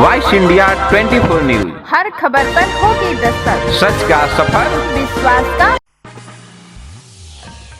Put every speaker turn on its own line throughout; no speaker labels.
Voice India 24 news,
हर खबर पर होगी दस्तक,
सच का सफर,
विश्वास का।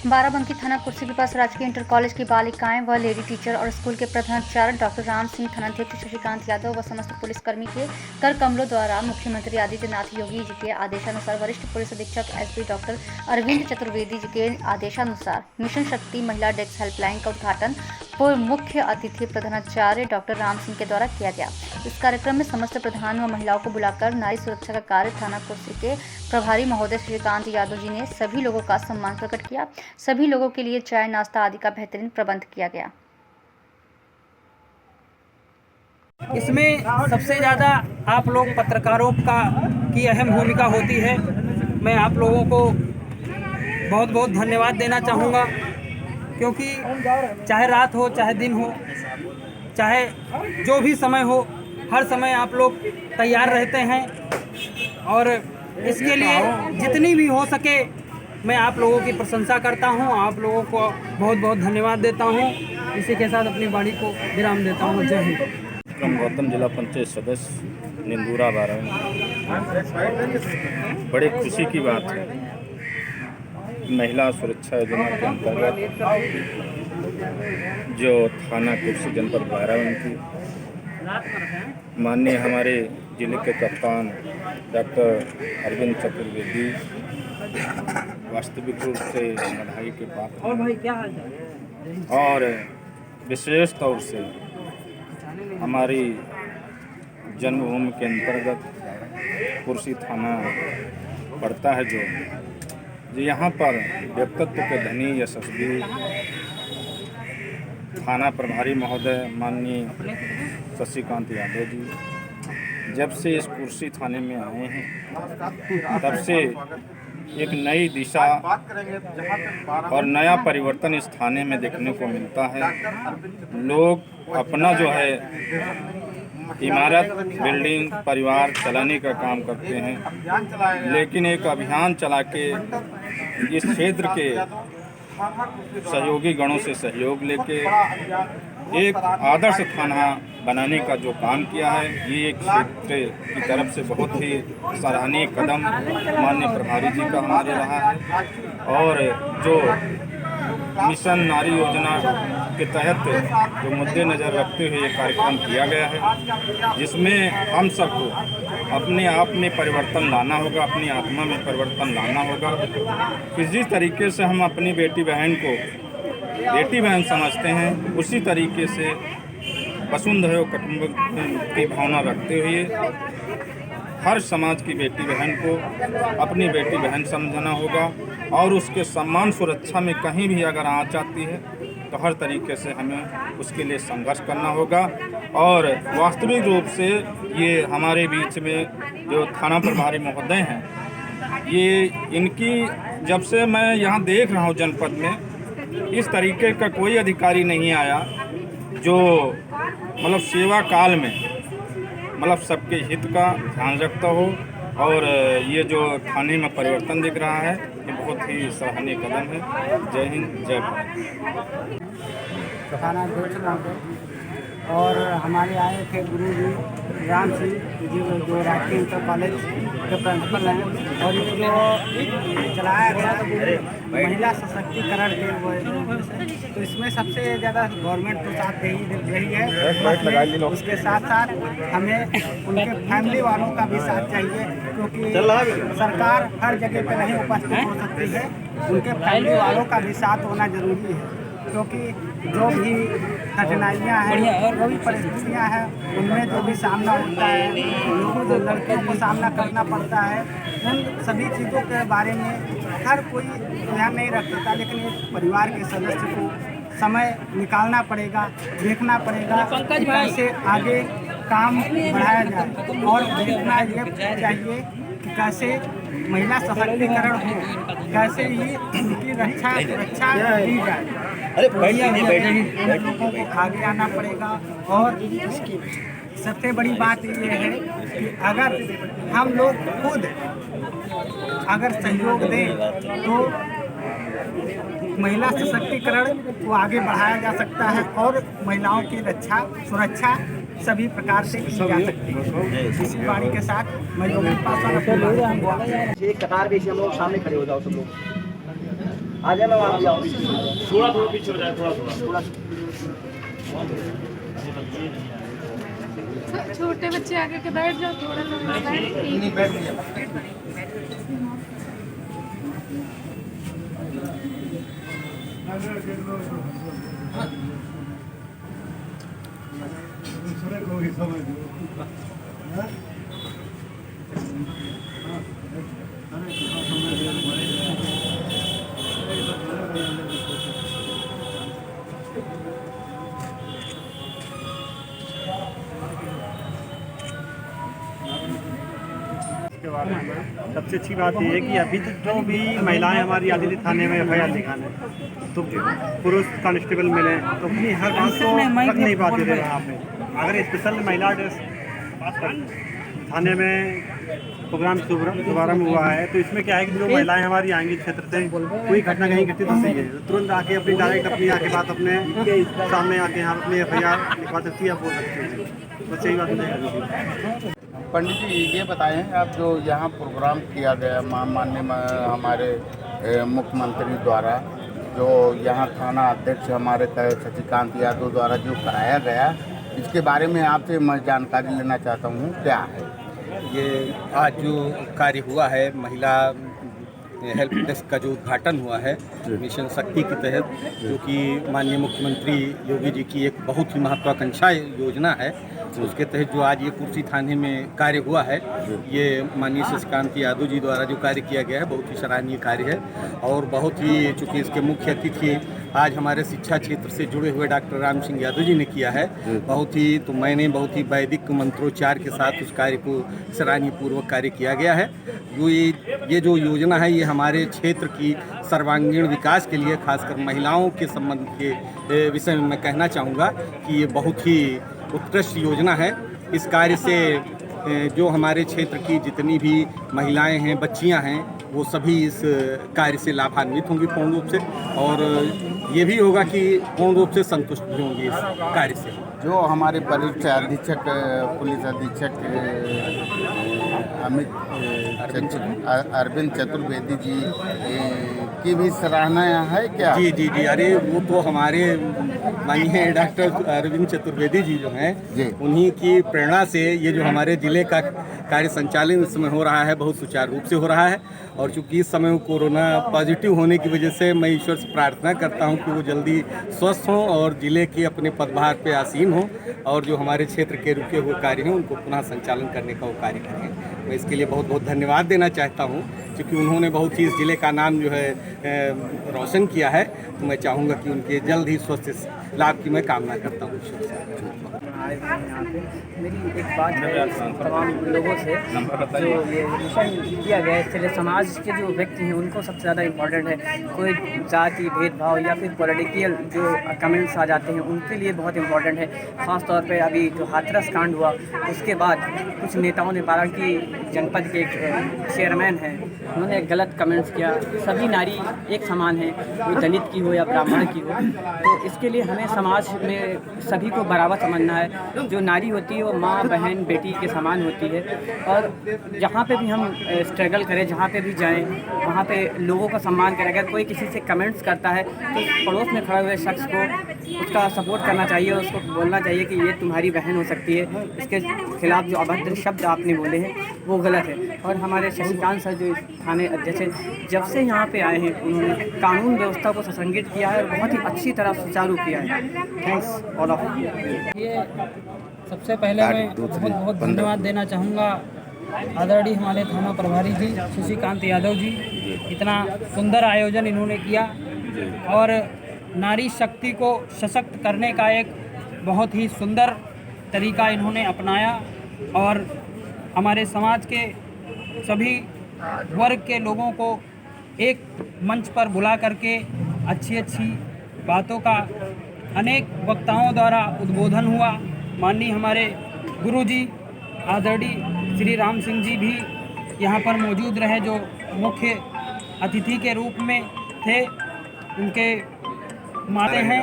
बाराबंकी थाना कुर्सी के पास राजकीय इंटर कॉलेज की बालिकाएं व लेडी टीचर और स्कूल के प्रधानाचार्य डॉक्टर राम सिंह, थानाध्यक्ष शशिकांत यादव व समस्त पुलिसकर्मी के कर कमलों द्वारा मुख्यमंत्री आदित्यनाथ योगी जी के आदेशानुसार वरिष्ठ पुलिस अधीक्षक एसपी डॉक्टर अरविंद चतुर्वेदी जी के आदेशानुसार मिशन शक्ति महिला डेस्क हेल्पलाइन का उद्घाटन पूर्व मुख्य अतिथि प्रधानाचार्य डॉक्टर राम सिंह के द्वारा किया गया। इस कार्यक्रम में समस्त प्रधान व महिलाओं को बुलाकर नारी सुरक्षा का कार्य थाना कुर्सी के प्रभारी महोदय शशिकांत यादव जी ने सभी लोगों का सम्मान प्रकट किया। सभी लोगों के लिए चाय नाश्ता आदि का बेहतरीन प्रबंध किया गया।
इसमें सबसे ज़्यादा आप लोग पत्रकारों की अहम भूमिका होती है। मैं आप लोगों को बहुत बहुत धन्यवाद देना चाहूँगा, क्योंकि चाहे रात हो, चाहे दिन हो, चाहे जो भी समय हो, हर समय आप लोग तैयार रहते हैं और इसके लिए जितनी भी हो सके मैं आप लोगों की प्रशंसा करता हूं। आप लोगों को बहुत बहुत धन्यवाद देता हूं। इसी के साथ अपनी वाणी को विराम देता हूं। जय हिंद।
गौतम जिला पंचायत सदस्य निंदूरा बाराबंकी। बड़े खुशी की बात है, महिला सुरक्षा योजना के अंतर्गत जो थाना कुर्सी जनपद बाराबंकी माननीय हमारे जिले के कप्तान डॉक्टर अरविंद चतुर्वेदी वास्तविक रूप से बधाई के पात्र और विशेष तौर से हमारी जन्मभूमि के अंतर्गत कुर्सी थाना पड़ता है, जो यहाँ पर व्यक्तित्व के धनी यशस्वी थाना प्रभारी महोदय माननीय शशिकांत यादव जी जब से इस कुर्सी थाने में आए हैं तब से एक नई दिशा और नया परिवर्तन इस थाने में देखने को मिलता है। लोग अपना जो है इमारत, बिल्डिंग, परिवार चलाने का काम करते हैं, लेकिन एक अभियान चला के इस क्षेत्र के सहयोगी गणों से सहयोग लेके एक आदर्श थाना बनाने का जो काम किया है, ये एक क्षेत्र की तरफ से बहुत ही सराहनीय कदम माननीय प्रभारी जी का हमारे रहा है। और जो मिशन नारी योजना के तहत जो मद्देनज़र रखते हुए ये कार्यक्रम किया गया है, जिसमें हम सबको अपने आप में परिवर्तन लाना होगा, अपनी आत्मा में परिवर्तन लाना होगा। किसी तरीके से हम अपनी बेटी बहन को बेटी बहन समझते हैं, उसी तरीके से वसुंधरा कुटुंब की भावना रखते हुए हर समाज की बेटी बहन को अपनी बेटी बहन समझना होगा और उसके सम्मान सुरक्षा में कहीं भी अगर आँच आती है तो हर तरीके से हमें उसके लिए संघर्ष करना होगा। और वास्तविक रूप से ये हमारे बीच में जो थाना प्रभारी महोदय हैं, ये इनकी जब से मैं यहाँ देख रहा हूँ जनपद में, इस तरीके का कोई अधिकारी नहीं आया जो मतलब सेवा काल में मतलब सबके हित का ध्यान रखता हो। और ये जो थाने में परिवर्तन दिख रहा है, ये बहुत ही सराहनीय कदम है। जय हिंद, जय भारत।
थाना अध्यक्ष और हमारे आए थे गुरु जी राम सिंह जी, जो राजकीय इंटर कॉलेज के प्रिंसिपल हैं, और ये जो चलाया गया महिला सशक्तिकरण के, तो इसमें सबसे ज़्यादा गवर्नमेंट तो साथ रही है। उसके साथ साथ हमें उनके फैमिली वालों का भी साथ चाहिए, क्योंकि सरकार हर जगह पे नहीं उपस्थित हो सकती है। उनके फैमिली वालों का भी साथ होना जरूरी है, क्योंकि जो भी कठिनाइयाँ हैं, जो भी परिस्थितियाँ हैं, उनमें जो भी सामना होता है, लोगों को लड़कियों को सामना करना पड़ता है, उन सभी चीज़ों के बारे में हर कोई ध्यान नहीं रखता। लेकिन एक परिवार के सदस्य को समय निकालना पड़ेगा, देखना पड़ेगा कि कैसे आगे काम बढ़ाया जाए, और देखना ये चाहिए कि कैसे महिला सशक्तिकरण हो, कैसे ही उनकी रक्षा की जाए। लोगों को आगे आना पड़ेगा। और सबसे बड़ी बात ये है कि अगर हम लोग खुद अगर सहयोग दें तो महिला सशक्तिकरण को आगे बढ़ाया जा सकता है और महिलाओं की रक्षा सुरक्षा सभी प्रकार से की जा सकती है। इसी वाणी के साथ मैं योगी पासवान
एक कतार में हम लोग सामने खड़े हो जाओ, सब लोग आ जाना, वहाँ जाओ, थोड़ा पीछे हो जाए, थोड़ा
छोटे बच्चे आगे के बैठ जाओ, थोड़ा
के बारे में सबसे अच्छी बात यह है कि अभी तक जो भी महिलाएं हमारी आती थी थाने में FIR लिखाने, तो पुरुष कांस्टेबल मिले तो अपनी हर बात को रख नहीं पाते थे वहाँ पे। अगर स्पेशल महिला ड्रेस थाने में प्रोग्राम शुभारम्भ हुआ है, तो इसमें क्या है कि जो महिलाएं हमारी आएंगी क्षेत्र से, कोई घटना कहीं घटती तो सही है, तुरंत आके अपनी डायरेक्ट अपनी आके बात अपने सामने आके यहाँ अपनी FIR लिखवा सकती है, बोल सकती है। तो सही बात नहीं।
पंडित जी ये बताएं, आप जो यहाँ प्रोग्राम किया गया माननीय हमारे मुख्यमंत्री द्वारा, जो यहाँ थाना अध्यक्ष हमारे शशिकांत यादव द्वारा जो कराया गया, इसके बारे में आपसे मैं जानकारी लेना चाहता हूँ, क्या है
ये आज जो कार्य हुआ है, महिला हेल्प डेस्क का जो उद्घाटन हुआ है मिशन शक्ति के तहत, जो कि माननीय मुख्यमंत्री योगी जी की एक बहुत ही महत्वाकांक्षा योजना है, उसके तहत जो आज ये कुर्सी थाने में कार्य हुआ है, ये माननीय शशिकांत यादव जी द्वारा जो कार्य किया गया है, बहुत ही सराहनीय कार्य है। और बहुत ही, चूँकि इसके मुख्य अतिथि आज हमारे शिक्षा क्षेत्र से जुड़े हुए डॉक्टर राम सिंह यादव जी ने किया है, बहुत ही, तो मैंने बहुत ही वैदिक मंत्रोच्चार के साथ उस कार्य को सराहनीय पूर्वक कार्य किया गया है। ये जो योजना है, ये हमारे क्षेत्र की सर्वांगीण विकास के लिए, खासकर महिलाओं के संबंध के विषय में मैं कहना चाहूँगा कि ये बहुत ही उत्कृष्ट योजना है। इस कार्य से जो हमारे क्षेत्र की जितनी भी महिलाएं हैं, बच्चियां हैं, वो सभी इस कार्य से लाभान्वित होंगी पूर्ण रूप से, और ये भी होगा कि पूर्ण रूप से संतुष्ट भी होंगी इस कार्य से।
जो हमारे वरिष्ठ अधीक्षक पुलिस अधीक्षक अरविंद चतुर्वेदी जी की भी सराहना है क्या?
जी जी जी, अरे वो तो हमारे माननीय डॉक्टर अरविंद चतुर्वेदी जी जो हैं, उन्हीं की प्रेरणा से ये जो हमारे जिले का कार्य संचालन इस समय हो रहा है, बहुत सुचारू रूप से हो रहा है। और चूँकि इस समय कोरोना पॉजिटिव होने की वजह से मैं ईश्वर से प्रार्थना करता हूं कि वो जल्दी स्वस्थ हों और जिले के अपने पदभार पे आसीन हों, और जो हमारे क्षेत्र के रुके हुए कार्य हैं उनको पुनः संचालन करने का वो कार्य करें। मैं इसके लिए बहुत बहुत धन्यवाद देना चाहता हूं, क्योंकि उन्होंने बहुत ही इस जिले का नाम जो है रोशन किया है। तो मैं चाहूँगा कि उनके जल्द ही स्वस्थ लाभ की मैं कामना करता हूँ।
मेरी एक बात है तमाम लोगों से, जो ये मिशन किया गया है, इसके लिए समाज के जो व्यक्ति हैं उनको सबसे ज़्यादा इम्पोर्टेंट है। कोई जाति भेदभाव या फिर पॉलिटिकल जो कमेंट्स आ जाते हैं उनके लिए बहुत इम्पोर्टेंट है। ख़ास तौर पे अभी जो हाथरस कांड हुआ, उसके बाद कुछ नेताओं ने, बाराबंकी जनपद के एक चेयरमैन हैं, उन्होंने गलत कमेंट्स किया। सभी नारी एक समान है, कोई दलित की हो या ब्राह्मण की हो, तो इसके लिए हमें समाज में सभी को बराबर समझना है। जो नारी होती है वो माँ, बहन, बेटी के समान होती है, और जहाँ पे भी हम स्ट्रगल करें, जहाँ पे भी जाएं, वहाँ पे लोगों का सम्मान करें। अगर कोई किसी से कमेंट्स करता है तो पड़ोस में खड़े हुए शख्स को उसका सपोर्ट करना चाहिए, उसको बोलना चाहिए कि ये तुम्हारी बहन हो सकती है, इसके खिलाफ जो अभद्र शब्द आपने बोले हैं वो गलत है। और हमारे शशिकांत सर जो थाने अध्यक्ष हैं, जब से यहाँ पे आए हैं उन्होंने कानून व्यवस्था को सुसंगठित किया है और बहुत ही अच्छी तरह सुचारू किया है। थैंक्स ऑल ऑफ
ये सबसे पहले मैं बहुत बहुत धन्यवाद देना चाहूँगा आदरणीय हमारे थाना प्रभारी जी शशिकांत यादव जी। इतना सुंदर आयोजन इन्होंने किया और नारी शक्ति को सशक्त करने का एक बहुत ही सुंदर तरीका इन्होंने अपनाया, और हमारे समाज के सभी वर्ग के लोगों को एक मंच पर बुला करके अच्छी अच्छी बातों का अनेक वक्ताओं द्वारा उद्बोधन हुआ। माननीय हमारे गुरुजी आदरणीय श्री राम सिंह जी भी यहाँ पर मौजूद रहे, जो मुख्य अतिथि के रूप में थे। उनके माते हैं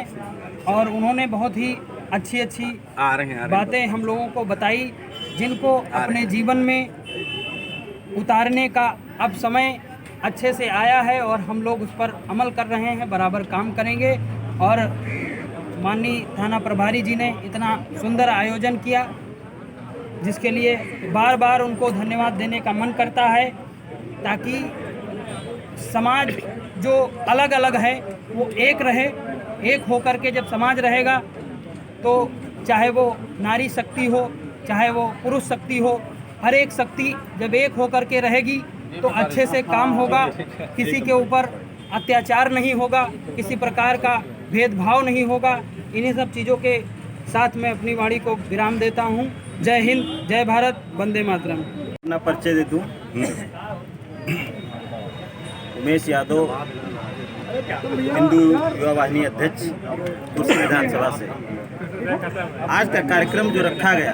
और उन्होंने बहुत ही अच्छी अच्छी बातें हम लोगों को बताई, जिनको अपने जीवन में उतारने का अब समय अच्छे से आया है और हम लोग उस पर अमल कर रहे हैं, बराबर काम करेंगे। और माननीय थाना प्रभारी जी ने इतना सुंदर आयोजन किया, जिसके लिए बार बार उनको धन्यवाद देने का मन करता है, ताकि समाज जो अलग अलग है वो एक रहे। एक होकर के जब समाज रहेगा तो चाहे वो नारी शक्ति हो, चाहे वो पुरुष शक्ति हो, हर एक शक्ति जब एक होकर के रहेगी तो अच्छे से काम होगा, किसी के ऊपर अत्याचार नहीं होगा, किसी प्रकार का भेदभाव नहीं होगा। इन्हीं सब चीज़ों के साथ मैं अपनी वाणी को विराम देता हूँ। जय हिंद, जय भारत, वंदे मातरम।
अपना परिचय दे दूँ। उमेश यादव, हिंदू युवा वाहिनी अध्यक्ष, कुर्सी विधानसभा से। आज का कार्यक्रम जो रखा गया,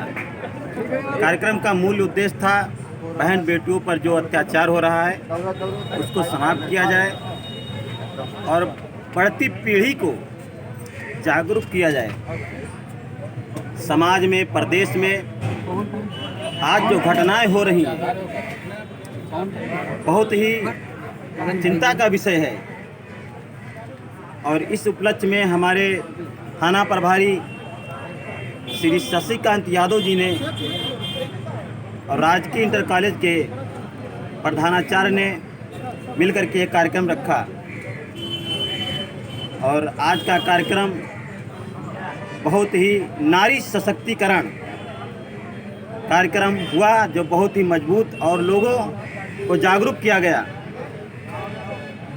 कार्यक्रम का मूल उद्देश्य था बहन बेटियों पर जो अत्याचार हो रहा है उसको समाप्त किया जाए और बढ़ती पीढ़ी को जागरूक किया जाए। समाज में, प्रदेश में आज जो घटनाएं हो रही हैं बहुत ही चिंता का विषय है। और इस उपलक्ष्य में हमारे थाना प्रभारी श्री शशिकांत यादव जी ने और राजकीय इंटर कॉलेज के प्रधानाचार्य ने मिलकर के एक कार्यक्रम रखा। और आज का कार्यक्रम बहुत ही नारी सशक्तिकरण कार्यक्रम हुआ, जो बहुत ही मजबूत और लोगों को जागरूक किया गया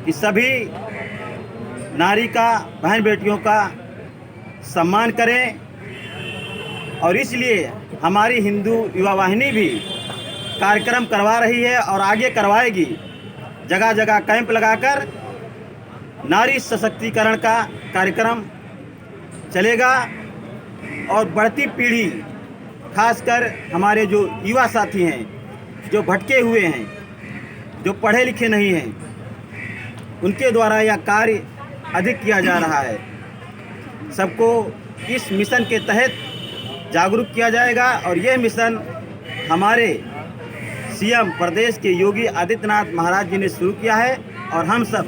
कि सभी नारी का, बहन बेटियों का सम्मान करें। और इसलिए हमारी हिंदू युवा वाहिनी भी कार्यक्रम करवा रही है और आगे करवाएगी। जगह जगह कैंप लगाकर नारी सशक्तिकरण का कार्यक्रम चलेगा और बढ़ती पीढ़ी, खासकर हमारे जो युवा साथी हैं, जो भटके हुए हैं, जो पढ़े लिखे नहीं हैं, उनके द्वारा यह कार्य अधिक किया जा रहा है। सबको इस मिशन के तहत जागरूक किया जाएगा और यह मिशन हमारे सीएम प्रदेश के योगी आदित्यनाथ महाराज जी ने शुरू किया है और हम सब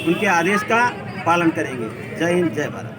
उनके आदेश का पालन करेंगे। जय हिंद, जय भारत।